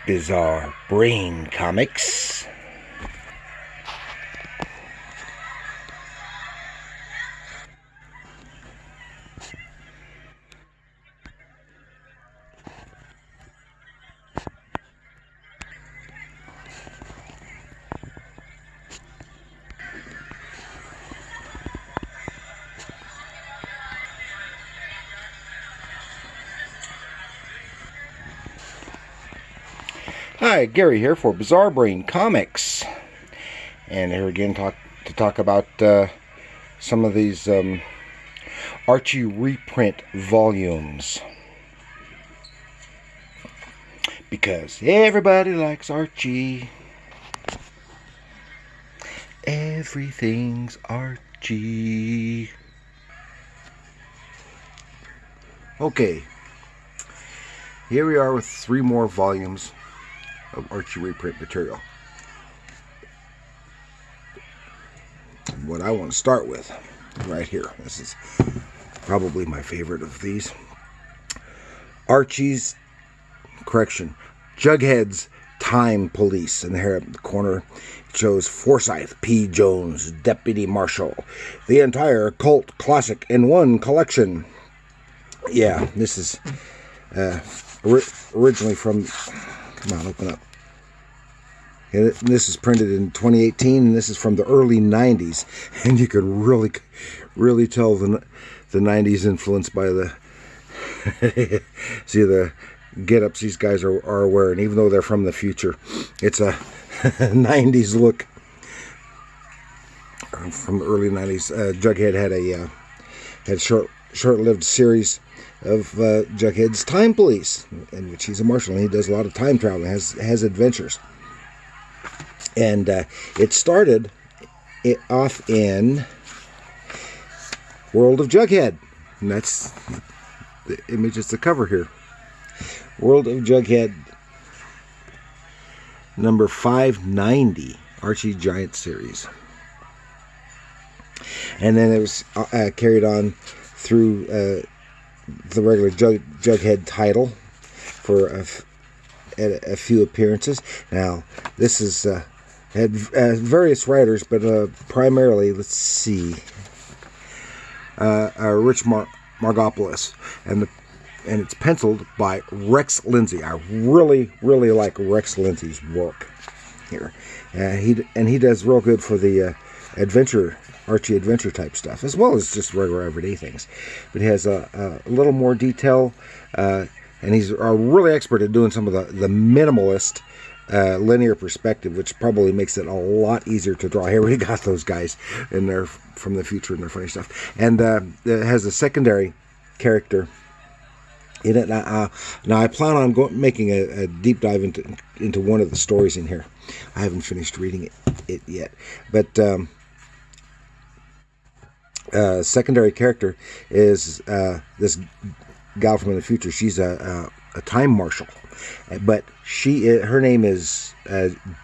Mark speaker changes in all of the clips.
Speaker 1: Bizarre Brain Comics. Hi, Gary here for Bizarre Brain Comics, and here again to talk about some of these Archie reprint volumes, because everybody likes Archie. Everything's Archie. Okay, here we are with 3 more volumes of Archie reprint material. And what I want to start with right here, this is probably my favorite of these. Jughead's Time Police. And here at the corner it shows Forsyth P. Jones, Deputy Marshal. The entire cult classic in one collection. Yeah, this is originally from... Come on, open up. And this is printed in 2018, and this is from the early 90s. And you can really tell the 90s influence by the... see the get-ups these guys are wearing, even though they're from the future. It's a 90s look from the early 90s. Jughead had a short-lived series of Jughead's Time Police, in which he's a marshal, and he does a lot of time traveling, has adventures. And it started off in World of Jughead, and that's the image, it's the cover here. World of Jughead, number 590, Archie Giant series. And then it was carried on through the regular Jughead title for a few appearances. Now, this is had various writers, but primarily, let's see, Rich Margopoulos, and it's penciled by Rex Lindsay. I really like Rex Lindsay's work here. He does real good for the Archie adventure type stuff, as well as just regular everyday things. But he has a little more detail, and he's really expert at doing some of the minimalist linear perspective, which probably makes it a lot easier to draw. Here we got those guys in there from the future and their funny stuff. And it has a secondary character in it. Now I plan on making a deep dive into one of the stories in here. I haven't finished reading it yet, but secondary character is this gal from the future. She's a time marshal, but her name is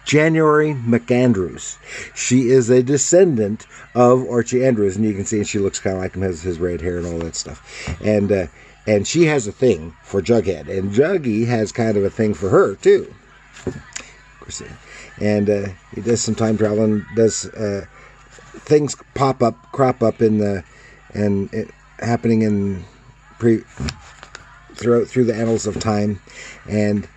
Speaker 1: January McAndrews. She is a descendant of Archie Andrews, and you can see she looks kind of like him, has his red hair and all that stuff. And she has a thing for Jughead, and Juggy has kind of a thing for her too. Of course, and he does some time traveling, does things crop up in happening in through the annals of time, and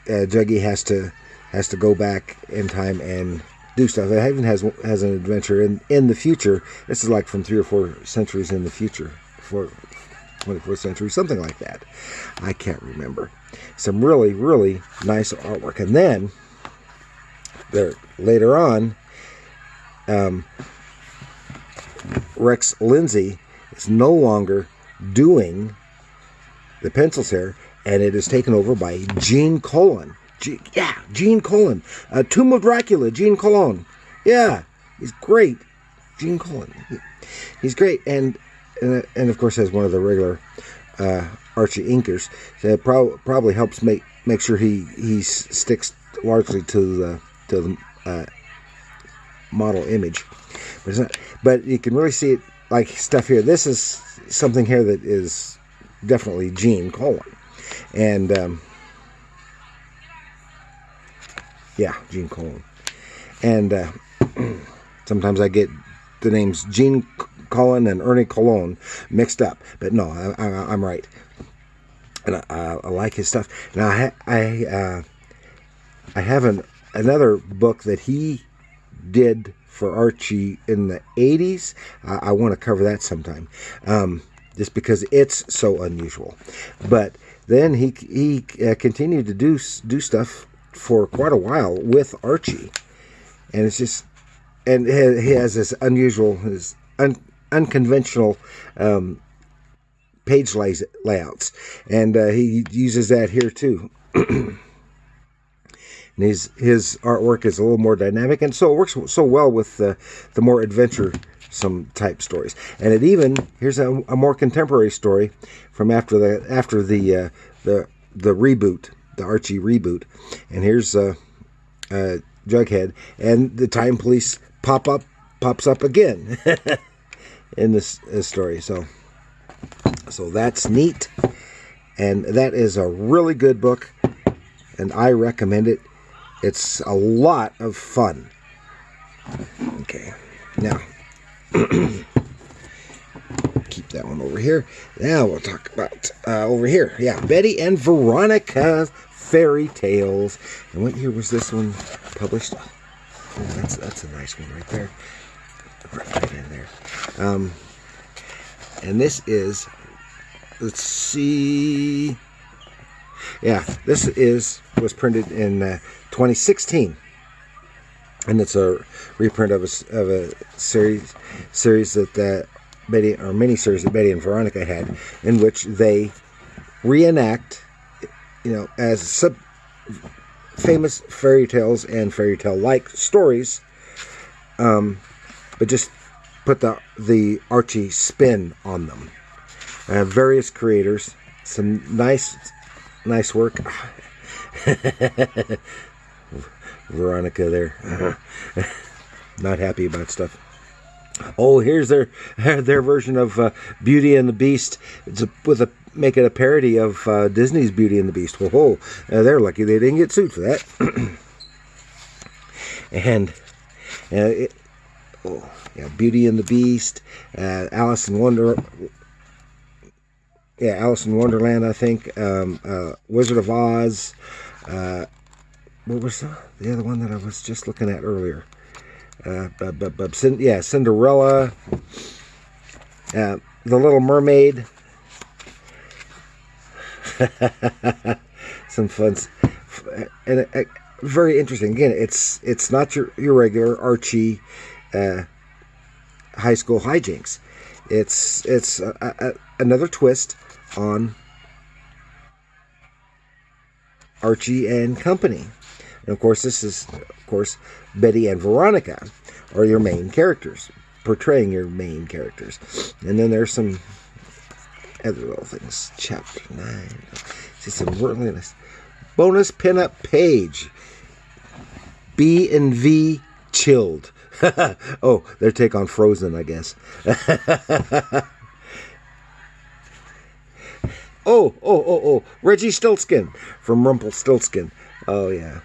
Speaker 1: Juggy has to go back in time and do stuff. It even has an adventure in the future. This is like from 3 or 4 centuries in the future, 24th century, something like that. I can't remember. Some really nice artwork. And then there later on, Rex Lindsay is no longer doing the pencils here, and it is taken over by Gene Colan. Gene Colan. Tomb of Dracula, Gene Colan. Yeah, he's great. Gene Colan. He's great, and of course has one of the regular Archie inkers. That probably helps make sure he sticks largely to the model image. But it's not, but you can really see it, like stuff here. This is something here that is definitely Gene Colan, and Yeah, Gene Colan. And sometimes I get the names Gene Colan and Ernie Cologne mixed up. But no, I'm right. And I like his stuff. Now, I have another book that he did for Archie in the 80s. I want to cover that sometime. Just because it's so unusual. But then he continued to do stuff for quite a while with Archie. And it's just, and he has this unusual, unconventional page layouts, and he uses that here too. And his artwork is a little more dynamic, and so it works so well with the more adventure-some type stories. And it even, here's a more contemporary story from after the reboot, the Archie reboot, and here's Jughead, and the Time Police pops up again in this story. So that's neat, and that is a really good book, and I recommend it. It's a lot of fun. Okay, now keep that one over here. Now we'll talk about over here. Yeah, Betty and Veronica fairy tales. And what year was this one published? Oh, that's a nice one right there. Right in there. And this is, let's see. Yeah, this was printed in 2016, and it's a reprint of a series that Betty, or mini-series that Betty and Veronica had, in which they reenact, as famous fairy tales and fairy tale-like stories, but just put the Archie spin on them. Various creators, some nice work. Veronica there, not happy about stuff. Oh, here's their version of Beauty and the Beast. It's make it a parody of Disney's Beauty and the Beast. Whoa, they're lucky they didn't get sued for that. And Beauty and the Beast, Alice in Wonderland, I think, Wizard of Oz. What was the other one that I was just looking at earlier? Cinderella, The Little Mermaid. Some fun, and very interesting. Again, it's not your regular Archie high school hijinks. It's another twist on Archie and Company. And of course, this is, Betty and Veronica are your main characters, portraying your main characters. And then there's some other little things. Chapter 9. See some really nice bonus pinup page. B and V Chilled. Oh, their take on Frozen, I guess. Oh, Reggie Stiltskin from Rumpelstiltskin. Oh, yeah.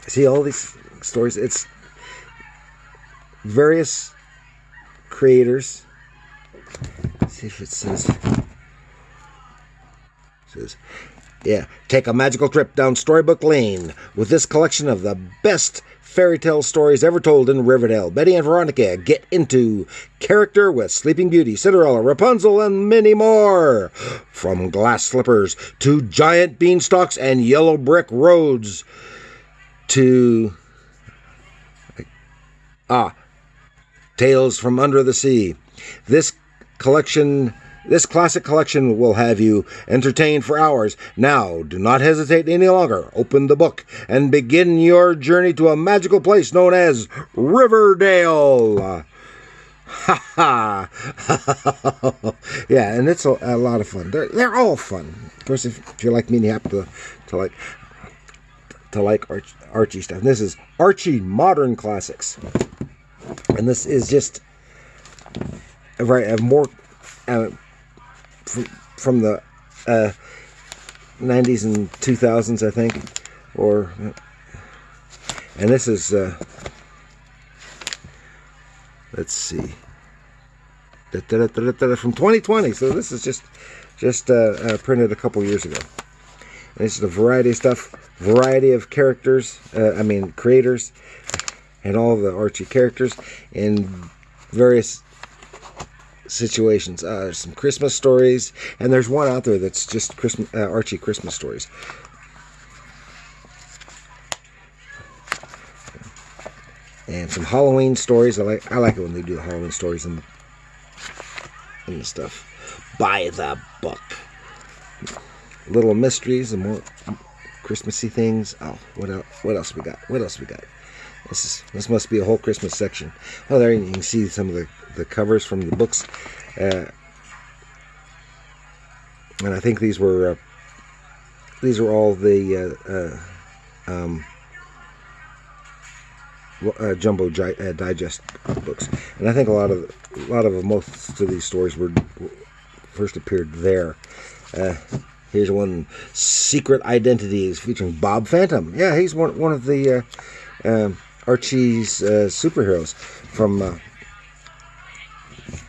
Speaker 1: See all these stories? It's various creators. Let's see if it says, yeah, take a magical trip down Storybook Lane with this collection of the best fairy tale stories ever told in Riverdale. Betty and Veronica get into character with Sleeping Beauty, Cinderella, Rapunzel, and many more. From glass slippers to giant beanstalks and yellow brick roads to Tales from Under the Sea. This classic collection will have you entertained for hours. Now, do not hesitate any longer. Open the book and begin your journey to a magical place known as Riverdale. Ha ha! Yeah, and it's a lot of fun. They're all fun. Of course, if you're like me and you happen to like Archie stuff. And this is Archie Modern Classics, and this is just more from the 90s and 2000s, I think. or, and this is, let's see, from 2020. So this is just printed a couple years ago. And this is a variety of stuff, variety of characters, creators, and all the Archie characters in various situations. There's some Christmas stories, and there's one out there that's just Archie Christmas stories. And some Halloween stories. I like it when they do the Halloween stories and the stuff. Buy the book. Little mysteries and more Christmassy things. Oh, what else we got? What else we got? This must be a whole Christmas section. Oh, there you can see some of the covers from the books. And I think these are all the Jumbo Digest books, and I think most of these stories first appeared there. Here's one, Secret Identities, featuring Bob Phantom. Yeah, he's one of the Archie's superheroes from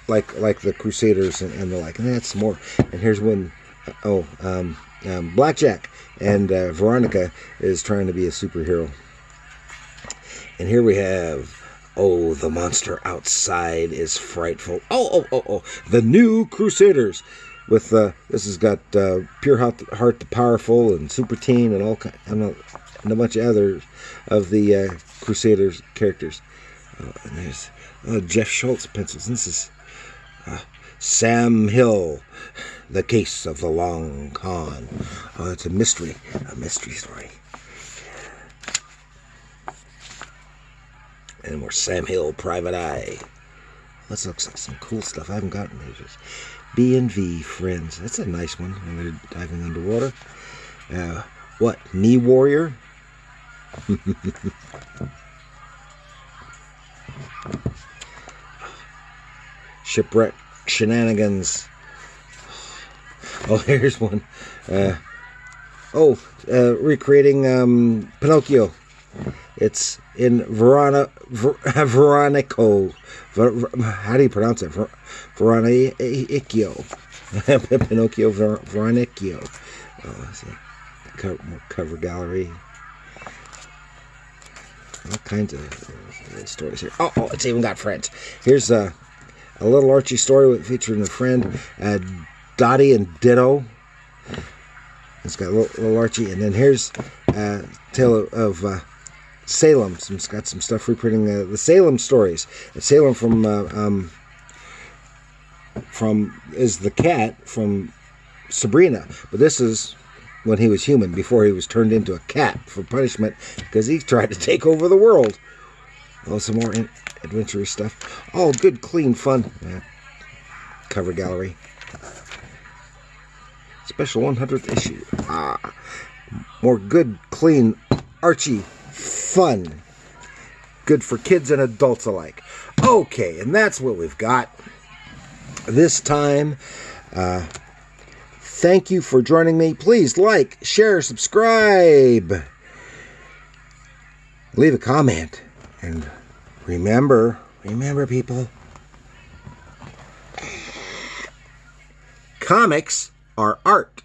Speaker 1: like the Crusaders and the like. And that's more. And here's one, Blackjack, and Veronica is trying to be a superhero. And here we have, the monster outside is frightful. The New Crusaders. With this has got Pure Heart the Powerful and Super Teen and and a bunch of others of the Crusaders characters. And there's Jeff Schultz pencils. And this is Sam Hill, The Case of the Long Con. Oh, it's a mystery story. And more Sam Hill, Private Eye. This looks like some cool stuff I haven't gotten. There's B&V Friends. That's a nice one when they're diving underwater. Knee Warrior? Shipwreck Shenanigans. Oh, here's one. Recreating Pinocchio. It's in Veronico. How do you pronounce it? Veronicchio. Pinocchio Veronicchio. Cover gallery. All kinds of stories here. It's even got friends. Here's a little Archie story featuring a friend, Dottie and Ditto. It's got little Archie, and then here's Tale of Salem. It's got some stuff reprinting the Salem stories. Salem is the cat from Sabrina, but this is when he was human, before he was turned into a cat for punishment because he tried to take over the world. Some more adventurous stuff. All good, clean, fun. Cover gallery. Special 100th issue. More good, clean Archie fun. Good for kids and adults alike. Okay, and that's what we've got this time. Thank you for joining me. Please like, share, subscribe. Leave a comment. And remember people, comics are art.